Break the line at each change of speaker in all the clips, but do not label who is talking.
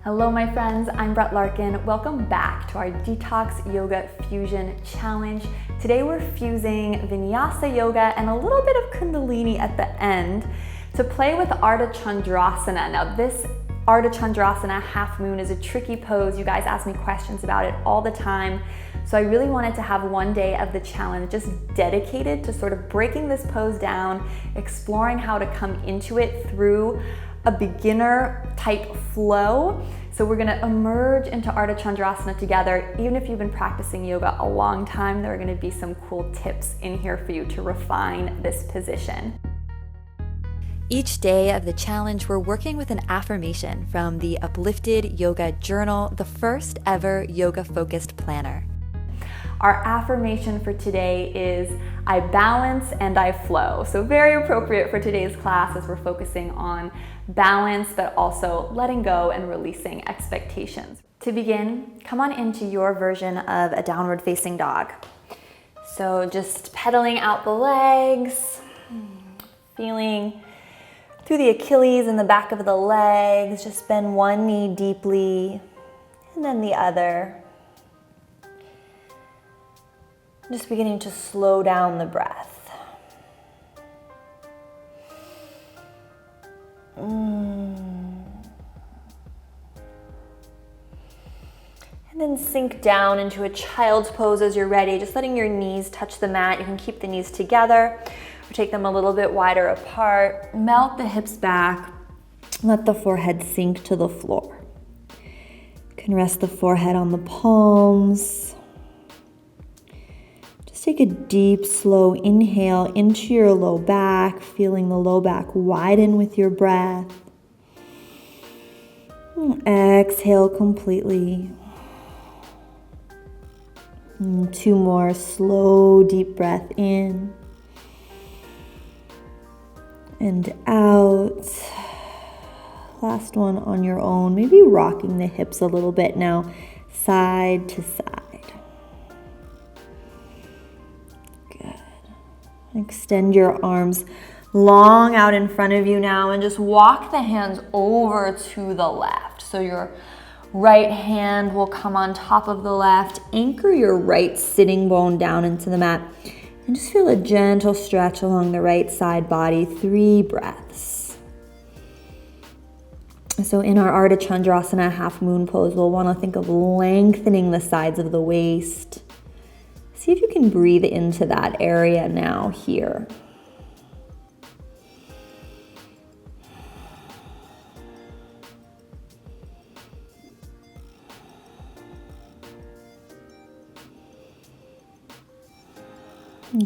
Hello my friends, I'm Brett Larkin. Welcome back to our Detox Yoga Fusion Challenge. Today we're fusing Vinyasa yoga and a little bit of Kundalini at the end to play with Ardha Chandrasana. Now this Ardha Chandrasana half moon is a tricky pose. You guys ask me questions about it all the time. So I really wanted to have one day of the challenge just dedicated to sort of breaking this pose down, exploring how to come into it through a beginner type flow. So we're gonna emerge into Ardha Chandrasana together. Even if you've been practicing yoga a long time, there are gonna be some cool tips in here for you to refine this position.
Each day of the challenge, we're working with an affirmation from the Uplifted Yoga Journal, the first ever yoga-focused planner.
Our affirmation for today is, I balance and I flow. So very appropriate for today's class as we're focusing on balance, but also letting go and releasing expectations. To begin, come on into your version of a downward facing dog. So just pedaling out the legs, feeling through the Achilles and the back of the legs. Just bend one knee deeply and then the other. Just beginning to slow down the breath. And then sink down into a child's pose as you're ready, just letting your knees touch the mat. You can keep the knees together or take them a little bit wider apart. Melt the hips back. Let the forehead sink to the floor. You can rest the forehead on the palms. Take a deep, slow inhale into your low back, feeling the low back widen with your breath. And exhale completely. And two more slow, deep breath in and out. Last one on your own, maybe rocking the hips a little bit now, side to side. Extend your arms long out in front of you now and just walk the hands over to the left. So your right hand will come on top of the left. Anchor your right sitting bone down into the mat and just feel a gentle stretch along the right side body. 3 breaths. So in our Ardha Chandrasana half moon pose, we'll want to think of lengthening the sides of the waist. See if you can breathe into that area now here.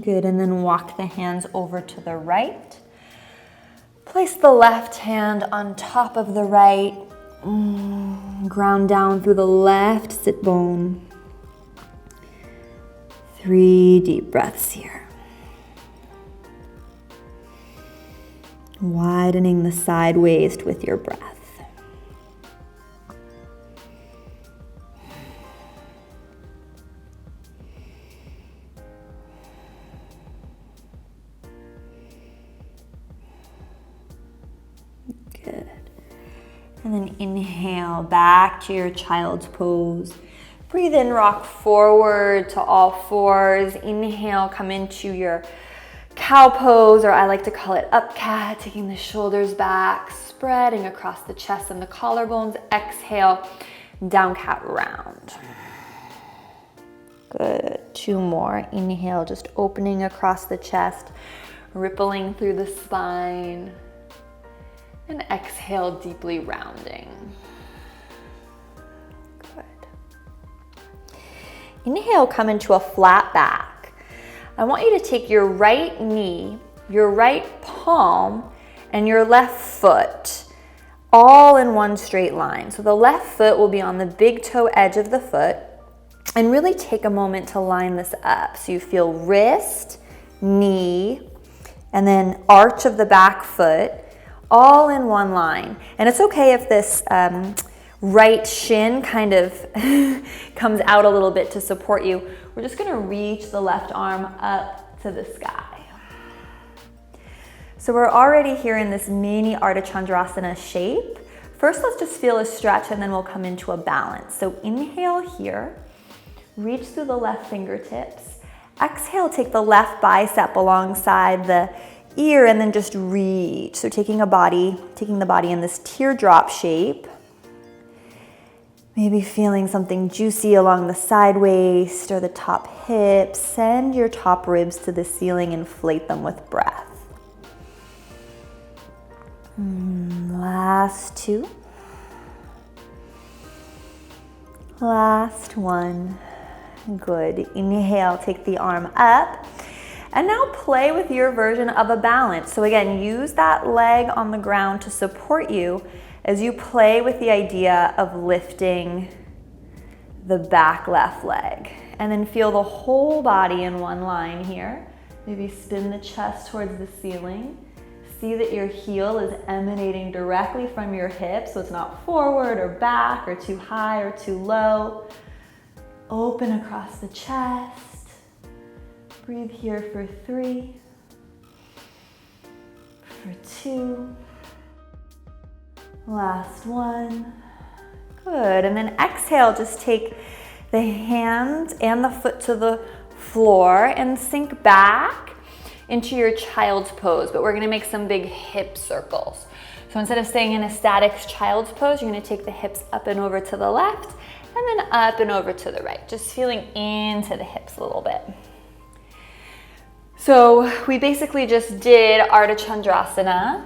Good, and then walk the hands over to the right. Place the left hand on top of the right. Ground down through the left sit bone. 3 deep breaths here. Widening the side waist with your breath. Good. And then inhale back to your child's pose. Breathe in, rock forward to all fours. Inhale, come into your cow pose, or I like to call it up cat, taking the shoulders back, spreading across the chest and the collarbones. Exhale, down cat round. Good, 2 more. Inhale, just opening across the chest, rippling through the spine. And exhale, deeply rounding. Inhale, come into a flat back. I want you to take your right knee, your right palm, and your left foot all in one straight line. So the left foot will be on the big toe edge of the foot, and really take a moment to line this up. So you feel wrist, knee, and then arch of the back foot, all in one line. And it's okay if this right shin kind of comes out a little bit to support you. We're just gonna reach the left arm up to the sky. So we're already here in this mini Ardha Chandrasana shape. First, let's just feel a stretch and then we'll come into a balance. So inhale here, reach through the left fingertips. Exhale, take the left bicep alongside the ear and then just reach. So taking the body in this teardrop shape. Maybe feeling something juicy along the side waist or the top hips. Send your top ribs to the ceiling, inflate them with breath. Last two. Last one. Good. Inhale, take the arm up. And now play with your version of a balance. So again, use that leg on the ground to support you as you play with the idea of lifting the back left leg. And then feel the whole body in one line here. Maybe spin the chest towards the ceiling. See that your heel is emanating directly from your hips, so it's not forward or back or too high or too low. Open across the chest. Breathe here for 3, for 2, last one. Good, and then exhale, just take the hand and the foot to the floor and sink back into your child's pose, but we're gonna make some big hip circles. So instead of staying in a static child's pose, you're gonna take the hips up and over to the left and then up and over to the right, just feeling into the hips a little bit. So we basically just did Ardha Chandrasana,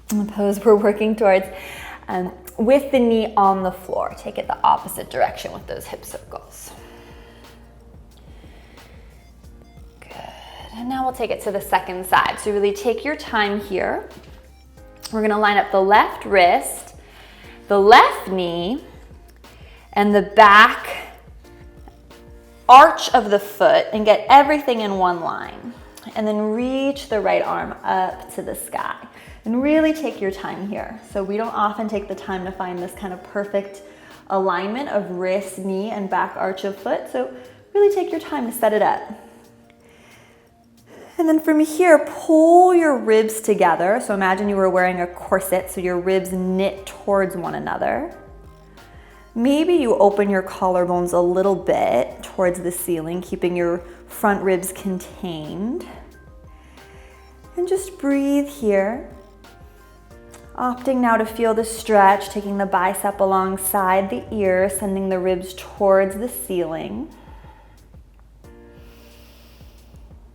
the pose we're working towards, with the knee on the floor. Take it the opposite direction with those hip circles. Good, and now we'll take it to the second side. So really take your time here. We're gonna line up the left wrist, the left knee, and the back arch of the foot and get everything in one line. And then reach the right arm up to the sky. And really take your time here. So we don't often take the time to find this kind of perfect alignment of wrist, knee, and back arch of foot. So really take your time to set it up. And then from here, pull your ribs together. So imagine you were wearing a corset, so your ribs knit towards one another. Maybe you open your collarbones a little bit towards the ceiling, keeping your front ribs contained. And just breathe here. Opting now to feel the stretch, taking the bicep alongside the ear, sending the ribs towards the ceiling.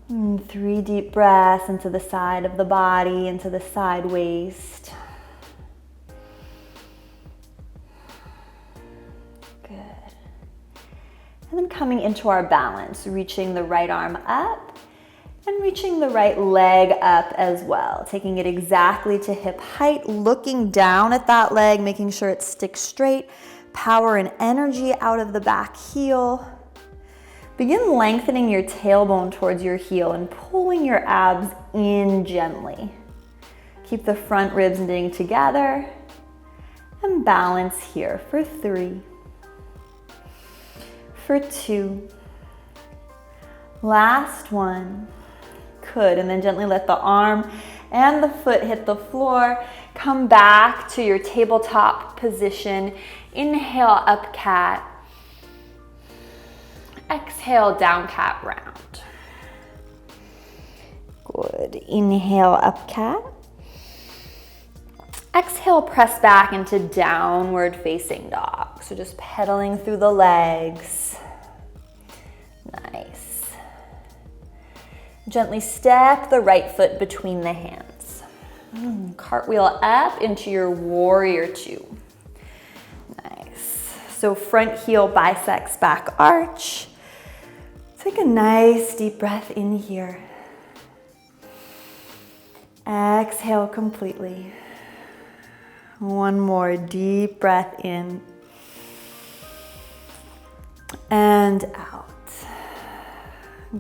And 3 deep breaths into the side of the body, into the side waist. And then coming into our balance, reaching the right arm up and reaching the right leg up as well. Taking it exactly to hip height, looking down at that leg, making sure it sticks straight. Power and energy out of the back heel. Begin lengthening your tailbone towards your heel and pulling your abs in gently. Keep the front ribs knitting together and balance here for 3. For 2, last one. Good, and then gently let the arm and the foot hit the floor. Come back to your tabletop position. Inhale, up cat. Exhale, down cat round. Good, inhale, up cat. Exhale, press back into downward facing dog. So just pedaling through the legs. Nice. Gently step the right foot between the hands. Cartwheel up into your warrior 2. Nice. So front heel bisects back arch. Take a nice deep breath in here. Exhale completely. One more deep breath in and out.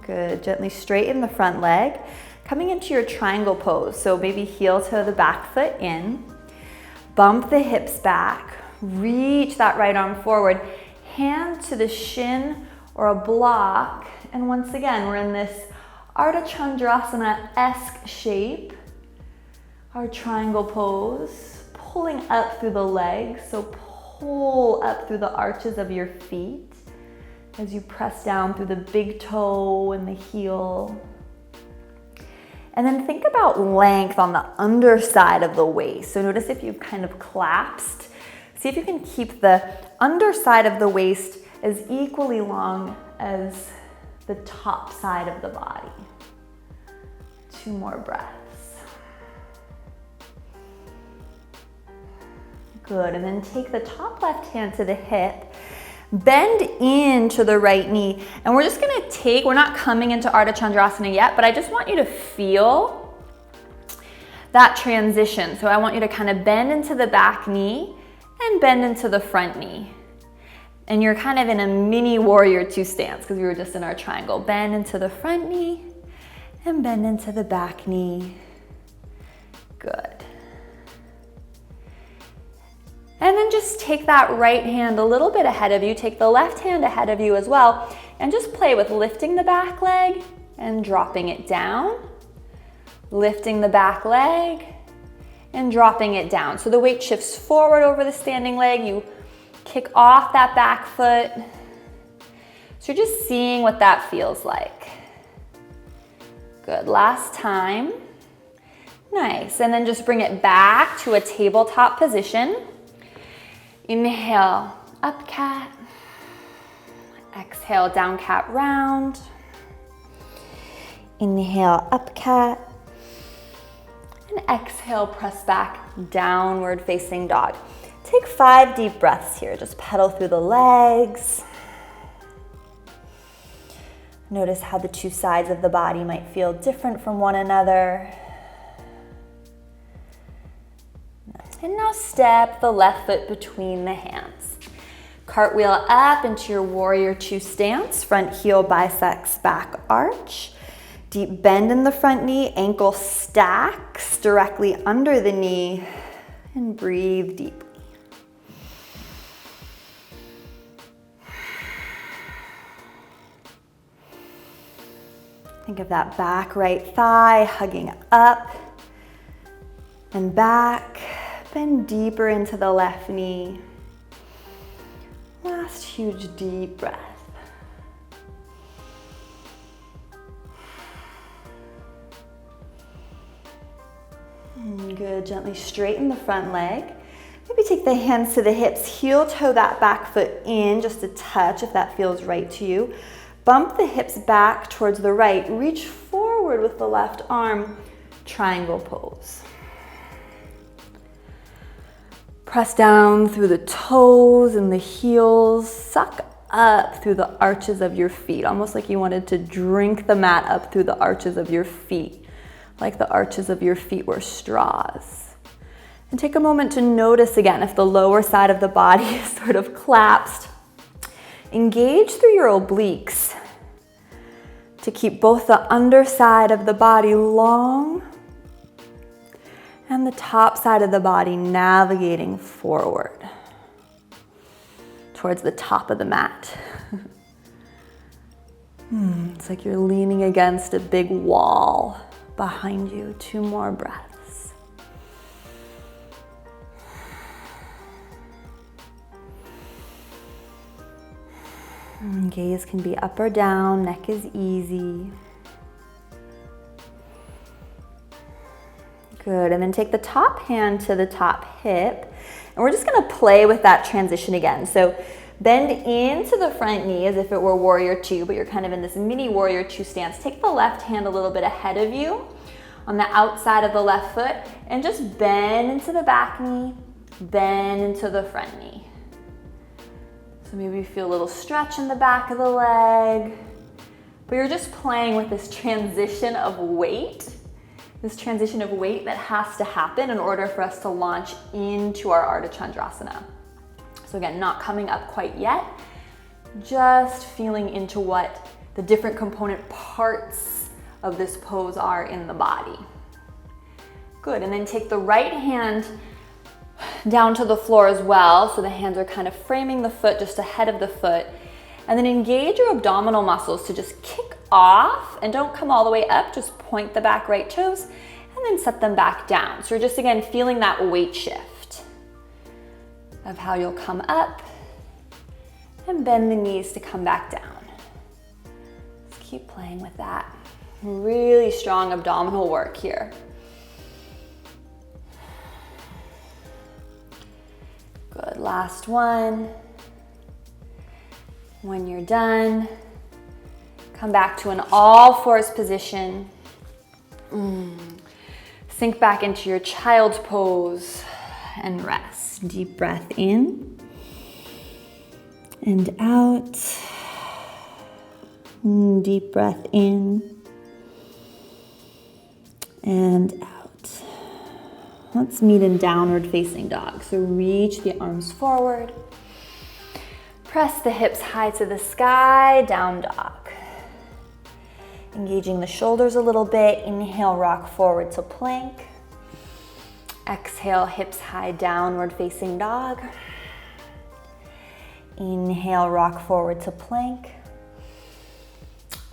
Good, gently straighten the front leg. Coming into your triangle pose, so maybe heel to the back foot in. Bump the hips back, reach that right arm forward, hand to the shin or a block, and once again, we're in this Ardha Chandrasana-esque shape, our triangle pose. pulling up through the legs. So pull up through the arches of your feet as you press down through the big toe and the heel. And then think about length on the underside of the waist. So notice if you've kind of collapsed. See if you can keep the underside of the waist as equally long as the top side of the body. 2 more breaths. Good, and then take the top left hand to the hip, bend into the right knee, and we're just gonna we're not coming into Ardha Chandrasana yet, but I just want you to feel that transition. So I want you to kind of bend into the back knee and bend into the front knee. And you're kind of in a mini warrior 2 stance because we were just in our triangle. Bend into the front knee and bend into the back knee. Good. And then just take that right hand a little bit ahead of you, take the left hand ahead of you as well, and just play with lifting the back leg and dropping it down, lifting the back leg and dropping it down. So the weight shifts forward over the standing leg, you kick off that back foot. So you're just seeing what that feels like. Good, last time. Nice, and then just bring it back to a tabletop position. Inhale, up cat. Exhale, down cat round. Inhale, up cat. And exhale, press back, downward facing dog. Take 5 deep breaths here. Just pedal through the legs. Notice how the 2 sides of the body might feel different from one another. And now step the left foot between the hands. Cartwheel up into your warrior 2 stance. Front heel bisects back arch. Deep bend in the front knee. Ankle stacks directly under the knee. And breathe deeply. Think of that back right thigh hugging up and back. Bend deeper into the left knee. Last huge deep breath. Good, gently straighten the front leg. Maybe take the hands to the hips, heel toe that back foot in just a touch if that feels right to you. Bump the hips back towards the right. Reach forward with the left arm, triangle pose. Press down through the toes and the heels. Suck up through the arches of your feet, almost like you wanted to drink the mat up through the arches of your feet, like the arches of your feet were straws. And take a moment to notice again if the lower side of the body is sort of collapsed. Engage through your obliques to keep both the underside of the body long and the top side of the body navigating forward towards the top of the mat. It's like you're leaning against a big wall behind you. 2 more breaths. Gaze can be up or down, neck is easy. Good, and then take the top hand to the top hip, and we're just gonna play with that transition again. So bend into the front knee as if it were warrior 2, but you're kind of in this mini warrior 2 stance. Take the left hand a little bit ahead of you on the outside of the left foot, and just bend into the back knee, bend into the front knee. So maybe you feel a little stretch in the back of the leg, but you're just playing with this transition of weight. This transition of weight that has to happen in order for us to launch into our Ardha Chandrasana. So again, not coming up quite yet, just feeling into what the different component parts of this pose are in the body. Good, and then take the right hand down to the floor as well. So the hands are kind of framing the foot just ahead of the foot. And then engage your abdominal muscles to just kick off, and don't come all the way up, just point the back right toes and then set them back down. So you're just again feeling that weight shift. of how you'll come up and bend the knees to come back down. Just keep playing with that. Really strong abdominal work here. Good, last one. When you're done, come back to an all fours position. Sink back into your child's pose and rest. Deep breath in and out. Deep breath in and out. Let's meet in downward facing dog. So reach the arms forward. Press the hips high to the sky, down dog. Engaging the shoulders a little bit. Inhale, rock forward to plank. Exhale, hips high, downward facing dog. Inhale, rock forward to plank.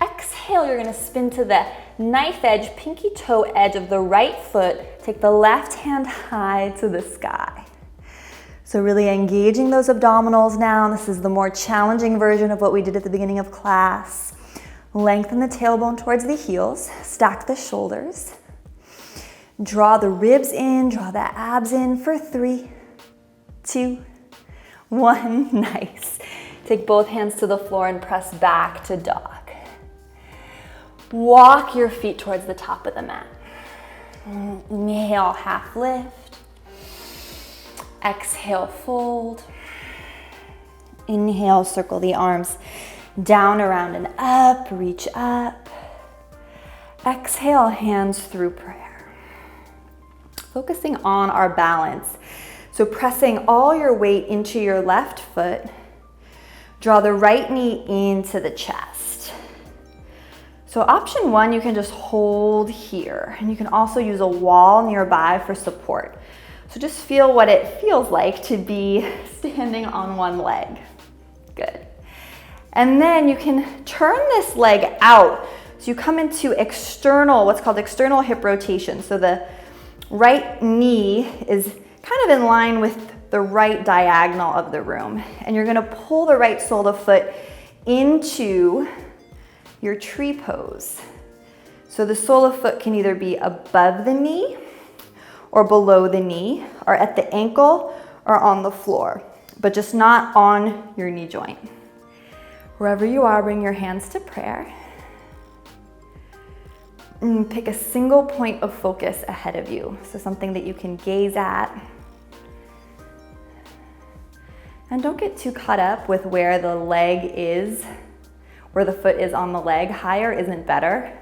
Exhale, you're gonna spin to the knife edge, pinky toe edge of the right foot. Take the left hand high to the sky. So really engaging those abdominals now. This is the more challenging version of what we did at the beginning of class. Lengthen the tailbone towards the heels, stack the shoulders. Draw the ribs in, draw the abs in for 3, 2, 1. Nice. Take both hands to the floor and press back to dog. Walk your feet towards the top of the mat. Inhale, half lift. Exhale, fold. Inhale, circle the arms down, around, and up. Reach up. Exhale, hands through prayer. Focusing on our balance. So pressing all your weight into your left foot. Draw the right knee into the chest. So option 1, you can just hold here. And you can also use a wall nearby for support. So just feel what it feels like to be standing on one leg. Good. And then you can turn this leg out. So you come into external, what's called external hip rotation. So the right knee is kind of in line with the right diagonal of the room. And you're gonna pull the right sole of the foot into your tree pose. So the sole of the foot can either be above the knee or below the knee, or at the ankle or on the floor, but just not on your knee joint. Wherever you are, bring your hands to prayer. And pick a single point of focus ahead of you. So something that you can gaze at. And don't get too caught up with where the leg is, where the foot is on the leg. Higher isn't better.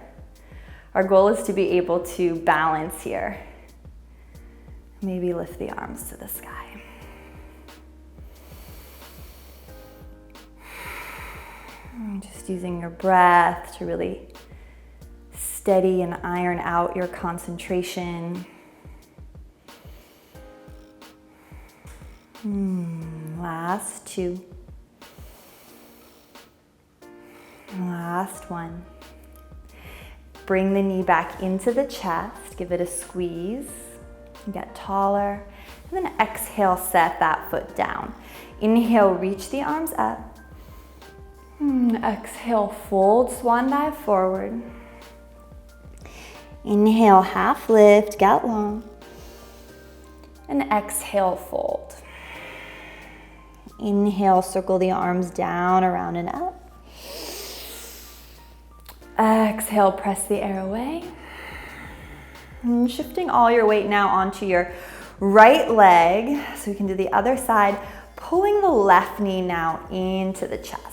Our goal is to be able to balance here. Maybe lift the arms to the sky. Just using your breath to really steady and iron out your concentration. Last 2. Last 1. Bring the knee back into the chest. Give it a squeeze. Get taller. And then exhale, set that foot down. Inhale, reach the arms up. Exhale, fold, swan dive forward. Inhale, half lift, get long. And exhale, fold. Inhale, circle the arms down, around, and up. Exhale, press the air away. And shifting all your weight now onto your right leg, so we can do the other side, pulling the left knee now into the chest.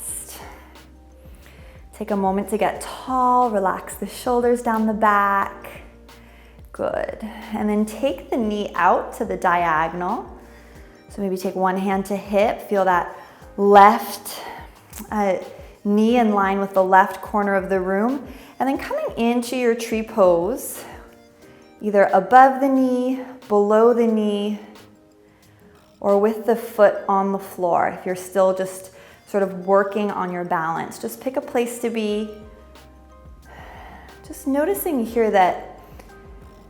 Take a moment to get tall, relax the shoulders down the back. Good. And then take the knee out to the diagonal. So maybe take one hand to hip, feel that left knee in line with the left corner of the room. And then coming into your tree pose, either above the knee, below the knee, or with the foot on the floor. If you're still just sort of working on your balance, just pick a place to be. Just noticing here that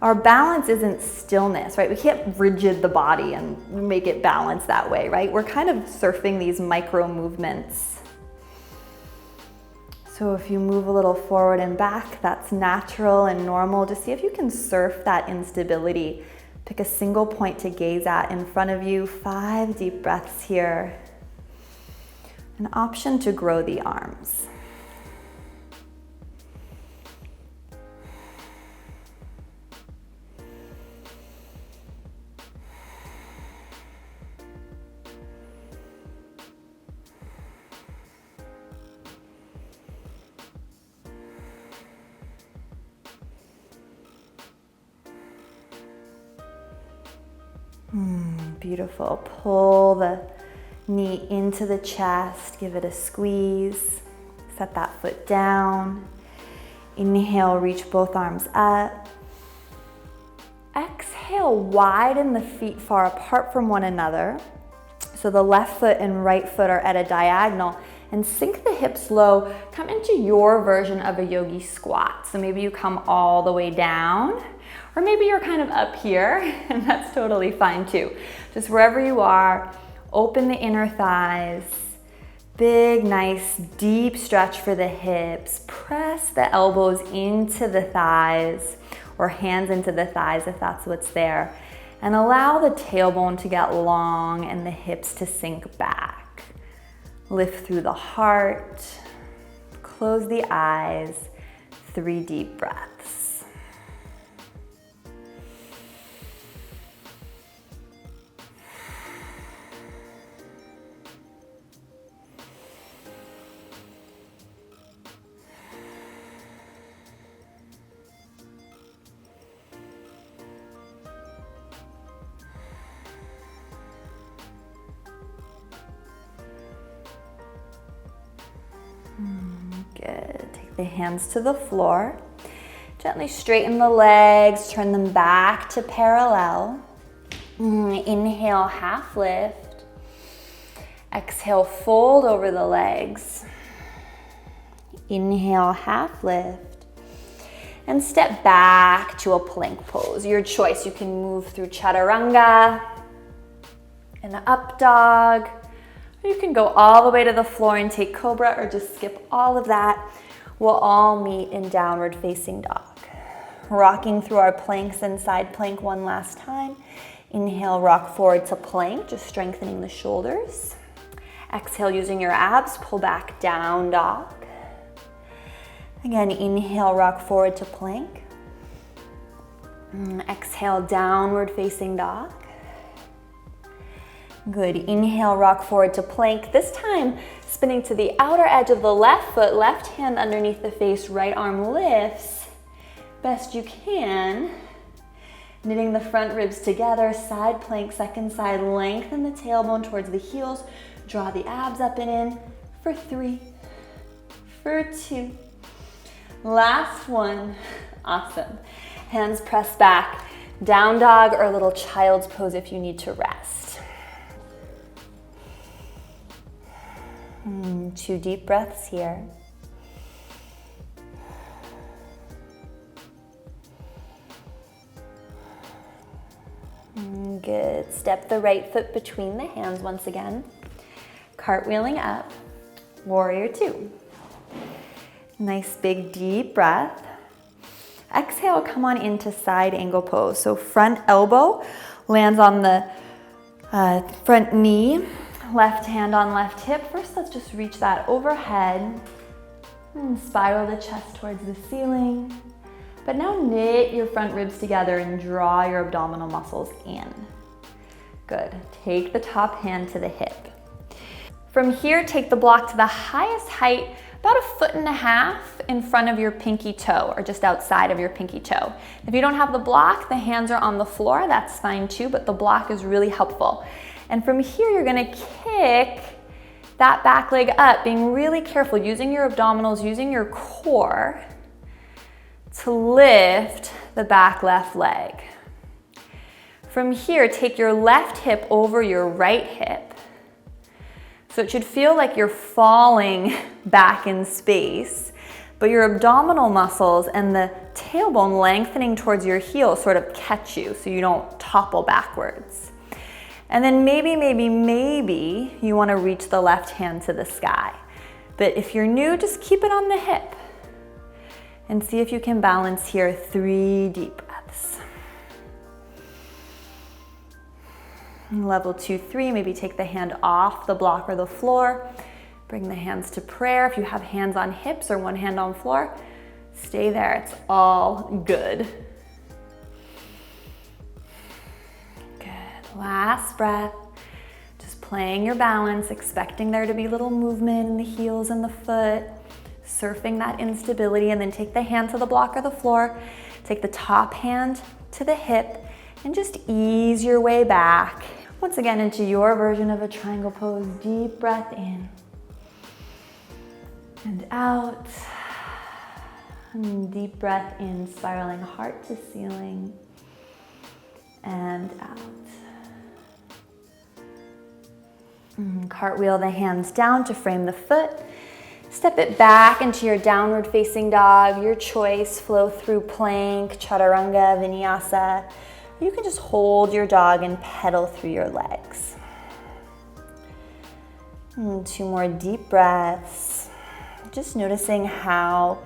our balance isn't stillness, right? We can't rigid the body and make it balanced that way, right? We're kind of surfing these micro movements. So if you move a little forward and back, that's natural and normal. Just see if you can surf that instability. Pick a single point to gaze at in front of you. 5 deep breaths here. An option to grow the arms. Beautiful. Pull the knee into the chest, give it a squeeze. Set that foot down. Inhale, reach both arms up. Exhale, widen the feet far apart from one another. So the left foot and right foot are at a diagonal, and sink the hips low. Come into your version of a yogi squat. So maybe you come all the way down, or maybe you're kind of up here, and that's totally fine too. Just wherever you are, open the inner thighs. Big, nice, deep stretch for the hips. Press the elbows into the thighs, or hands into the thighs if that's what's there. And allow the tailbone to get long and the hips to sink back. Lift through the heart. Close the eyes. 3 deep breaths. Good. Take the hands to the floor. Gently straighten the legs, turn them back to parallel. Inhale, half lift. Exhale, fold over the legs. Inhale, half lift. And step back to a plank pose. Your choice. You can move through chaturanga, an up dog. You can go all the way to the floor and take cobra, or just skip all of that. We'll all meet in downward facing dog. Rocking through our planks and side plank one last time. Inhale, rock forward to plank, just strengthening the shoulders. Exhale, using your abs, pull back, down dog. Again, inhale, rock forward to plank. Exhale, downward facing dog. Good. Inhale, rock forward to plank. This time, spinning to the outer edge of the left foot, left hand underneath the face, right arm lifts. Best you can. Knitting the front ribs together, side plank, second side. Lengthen the tailbone towards the heels. Draw the abs up and in for 3, for 2. Last one. Awesome. Hands press back. Down dog or little child's pose if you need to rest. 2 deep breaths here. Good. Step the right foot between the hands once again. Cartwheeling up. Warrior 2. Nice big deep breath. Exhale, come on into side angle pose. So front elbow lands on the front knee. Left hand on left hip. First, let's just reach that overhead and spiral the chest towards the ceiling. But now knit your front ribs together and draw your abdominal muscles in. Good. Take the top hand to the hip. From here, take the block to the highest height, about 1.5 feet in front of your pinky toe, or just outside of your pinky toe. If you don't have the block, the hands are on the floor, that's fine too, but the block is really helpful. And from here, you're gonna kick that back leg up, being really careful, using your abdominals, using your core to lift the back left leg. From here, take your left hip over your right hip. So it should feel like you're falling back in space. but your abdominal muscles and the tailbone lengthening towards your heel sort of catch you so you don't topple backwards. And then maybe you want to reach the left hand to the sky. But if you're new, just keep it on the hip and see if you can balance here. 3 deep breaths. Level 2, 3, maybe take the hand off the block or the floor. Bring the hands to prayer. If you have hands on hips or one hand on floor, stay there. It's all good. Good. Last breath. Just playing your balance, expecting there to be little movement in the heels and the foot, surfing that instability, and then take the hand to the block or the floor. Take the top hand to the hip and just ease your way back. Once again, into your version of a triangle pose. Deep breath in and out. And deep breath in, spiraling heart to ceiling and out. Cartwheel the hands down to frame the foot. Step it back into your downward facing dog, your choice. Flow through plank, chaturanga, vinyasa. You can just hold your dog and pedal through your legs. 2 more deep breaths. Just noticing how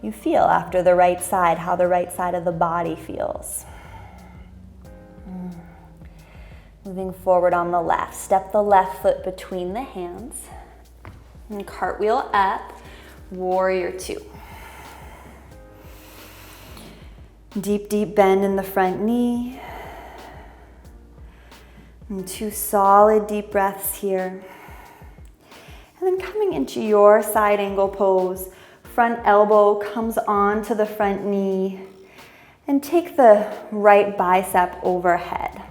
you feel after the right side, how the right side of the body feels. Moving forward on the left. Step the left foot between the hands. And cartwheel up, warrior 2. Deep, deep bend in the front knee. And 2 solid deep breaths here. And then coming into your side angle pose, front elbow comes onto the front knee. And take the right bicep overhead.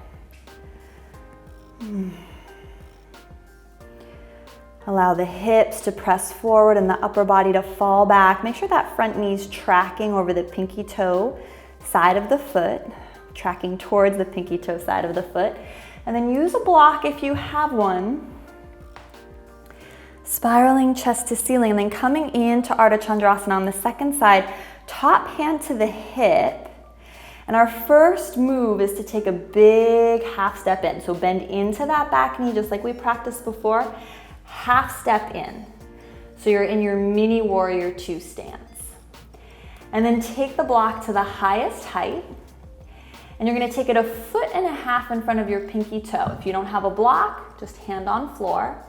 Allow the hips to press forward and the upper body to fall back. Make sure that front knee's tracking over the pinky toe side of the foot, tracking towards the pinky toe side of the foot. And then use a block if you have one. Spiraling chest to ceiling, and then coming into Ardha Chandrasana on the second side, top hand to the hip. And our first move is to take a big half step in. So bend into that back knee just like we practiced before. Half step in. So you're in your mini warrior 2 stance. And then take the block to the highest height. And you're going to take it 1.5 feet in front of your pinky toe. If you don't have a block, just hand on floor.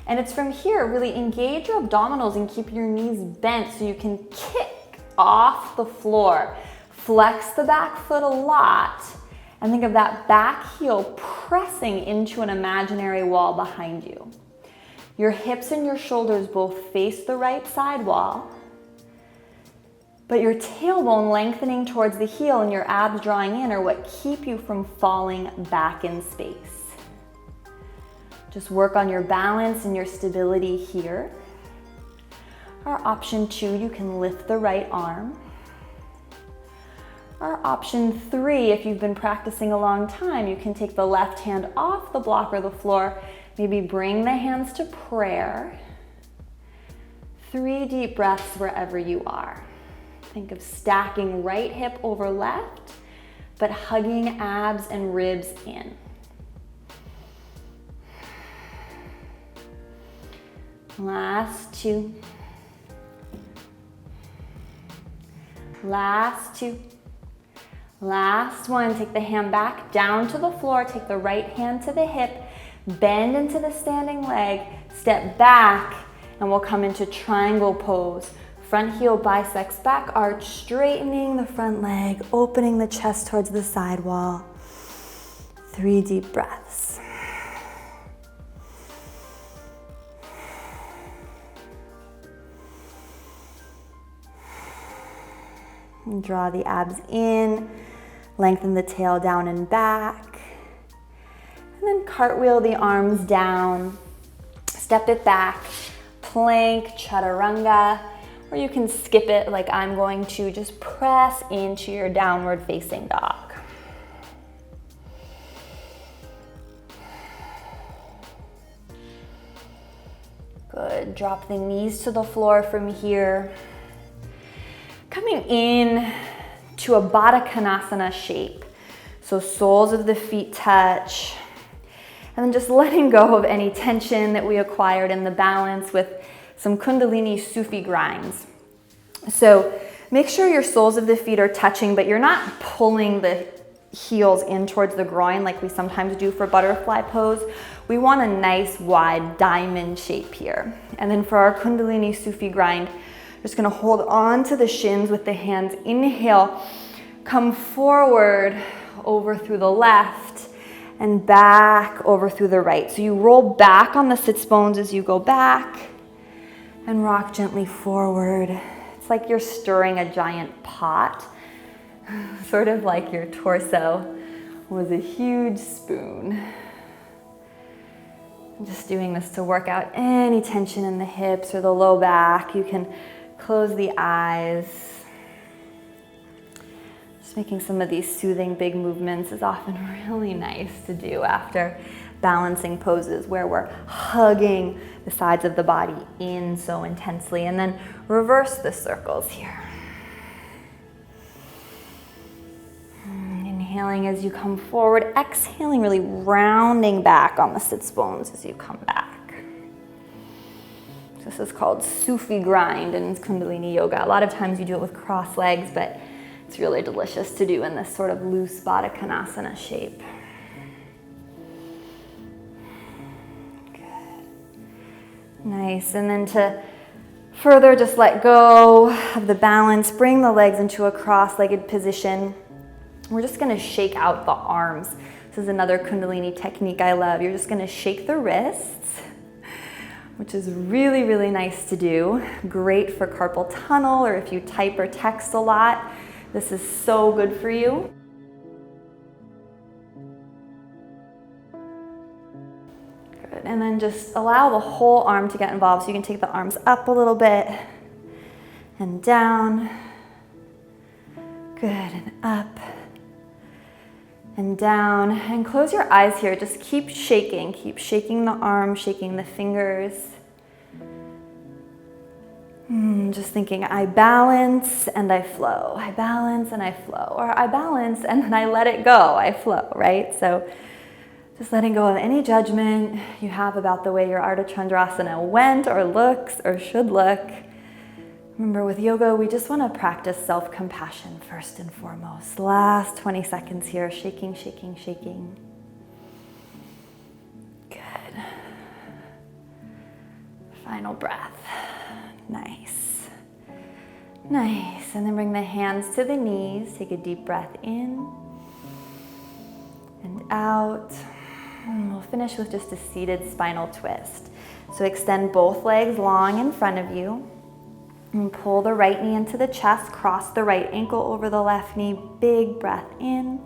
And it's from here, really engage your abdominals and keep your knees bent so you can kick off the floor. Flex the back foot a lot. And think of that back heel pressing into an imaginary wall behind you. Your hips and your shoulders both face the right side wall, but your tailbone lengthening towards the heel and your abs drawing in are what keep you from falling back in space. Just work on your balance and your stability here. Or option 2, you can lift the right arm. Or option 3, if you've been practicing a long time, you can take the left hand off the block or the floor. Maybe bring the hands to prayer. 3 deep breaths wherever you are. Think of stacking right hip over left, but hugging abs and ribs in. Last 2. Last 2. Last 1. Take the hand back down to the floor. Take the right hand to the hip. Bend into the standing leg. Step back and we'll come into triangle pose. Front heel bisects back arch, straightening the front leg, opening the chest towards the side wall. 3 deep breaths. And draw the abs in, lengthen the tail down and back. And then cartwheel the arms down, step it back, plank, chaturanga, or you can skip it like I'm going to. Just press into your downward facing dog. Good, drop the knees to the floor from here. Coming in to a Baddha Konasana shape. So soles of the feet touch. And then just letting go of any tension that we acquired in the balance with some Kundalini Sufi grinds. So make sure your soles of the feet are touching, but you're not pulling the heels in towards the groin like we sometimes do for butterfly pose. We want a nice wide diamond shape here. And then for our Kundalini Sufi grind, just gonna hold on to the shins with the hands. Inhale, come forward over through the left and back over through the right. So you roll back on the sits bones as you go back and rock gently forward. It's like you're stirring a giant pot, sort of like your torso was a huge spoon. I'm just doing this to work out any tension in the hips or the low back. You can close the eyes. Just making some of these soothing big movements is often really nice to do after balancing poses where we're hugging the sides of the body in so intensely. And then reverse the circles here. Inhaling as you come forward, exhaling, really rounding back on the sits bones as you come back. This is called Sufi grind in Kundalini yoga. A lot of times you do it with cross legs, but it's really delicious to do in this sort of loose Baddha Konasana shape. Good. Nice, and then to further just let go of the balance, bring the legs into a cross-legged position. We're just gonna shake out the arms. This is another Kundalini technique I love. You're just gonna shake the wrists, which is really, really nice to do. Great for carpal tunnel, or if you type or text a lot, this is so good for you. Good, and then just allow the whole arm to get involved. So you can take the arms up a little bit and down. Good, and up and down, and close your eyes here. Just keep shaking the arm, shaking the fingers. Just thinking, I balance and I flow. I balance and I flow. Or I balance and then I let it go. I flow, right? So just letting go of any judgment you have about the way your Ardha Chandrasana went or looks or should look. Remember, with yoga, we just want to practice self-compassion first and foremost. Last 20 seconds here, shaking, shaking, shaking. Good. Final breath. Nice. Nice. And then bring the hands to the knees. Take a deep breath in and out. And we'll finish with just a seated spinal twist. So extend both legs long in front of you. And pull the right knee into the chest, cross the right ankle over the left knee, big breath in.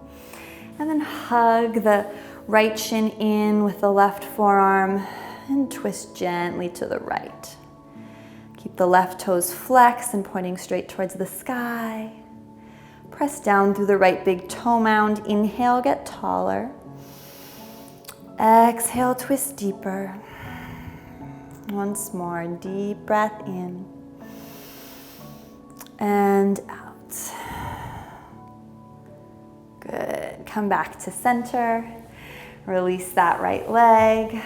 And then hug the right shin in with the left forearm and twist gently to the right. Keep the left toes flexed and pointing straight towards the sky. Press down through the right big toe mound. Inhale, get taller. Exhale, twist deeper. Once more, deep breath in. And out. Good. Come back to center. Release that right leg.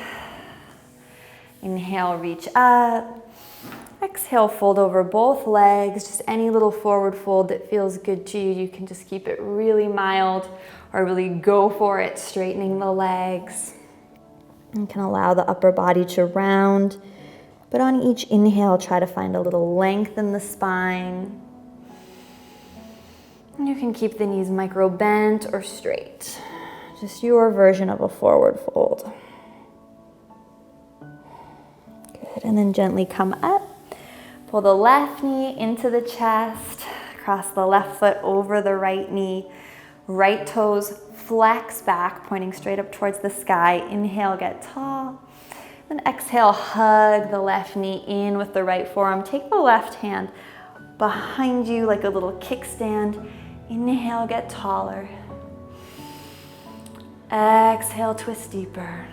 Inhale, reach up. Exhale, fold over both legs. Just any little forward fold that feels good to you. You can just keep it really mild or really go for it, straightening the legs. You can allow the upper body to round. But on each inhale, try to find a little length in the spine. You can keep the knees micro bent or straight. Just your version of a forward fold. Good, and then gently come up. Pull the left knee into the chest. Cross the left foot over the right knee. Right toes flex back, pointing straight up towards the sky. Inhale, get tall. Then exhale, hug the left knee in with the right forearm. Take the left hand behind you like a little kickstand. Inhale, get taller. Exhale, twist deeper.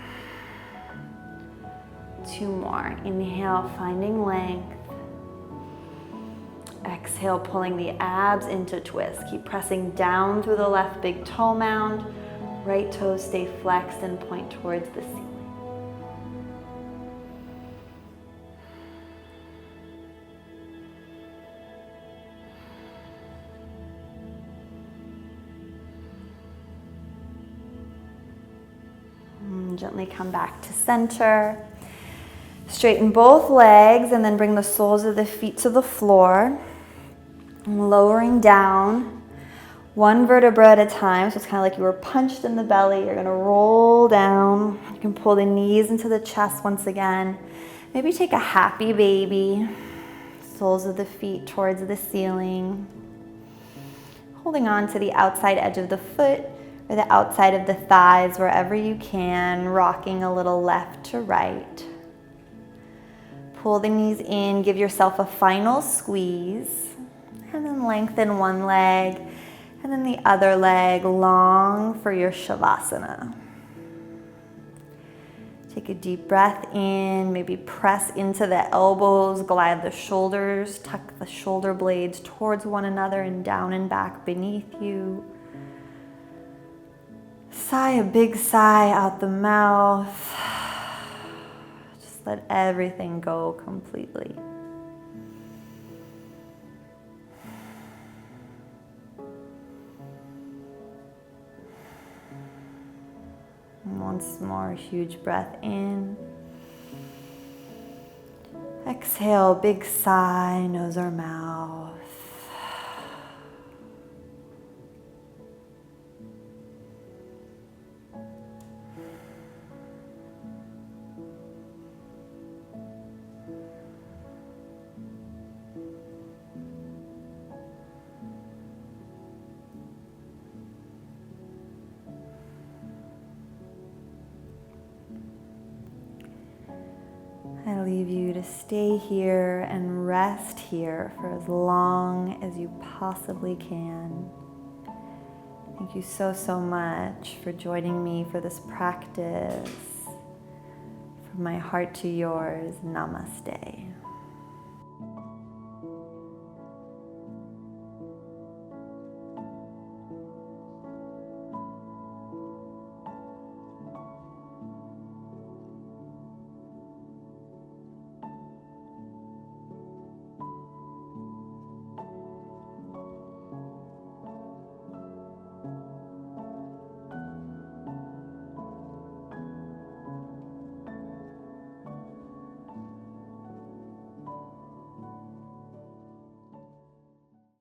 2 more. Inhale, finding length. Exhale, pulling the abs into twist. Keep pressing down through the left big toe mound. Right toes stay flexed and point towards the ceiling. Gently come back to center. Straighten both legs and then bring the soles of the feet to the floor. Lowering down one vertebra at a time. So it's kind of like you were punched in the belly. You're going to roll down. You can pull the knees into the chest once again. Maybe take a happy baby. Soles of the feet towards the ceiling. Holding on to the outside edge of the foot or the outside of the thighs wherever you can. Rocking a little left to right. Pull the knees in. Give yourself a final squeeze. And then lengthen one leg, and then the other leg long for your Shavasana. Take a deep breath in, maybe press into the elbows, glide the shoulders, tuck the shoulder blades towards one another and down and back beneath you. Sigh, a big sigh out the mouth. Just let everything go completely. Once more, huge breath in. Exhale, big sigh, nose or mouth. I leave you to stay here and rest here for as long as you possibly can. Thank you so, so much for joining me for this practice. From my heart to yours, namaste.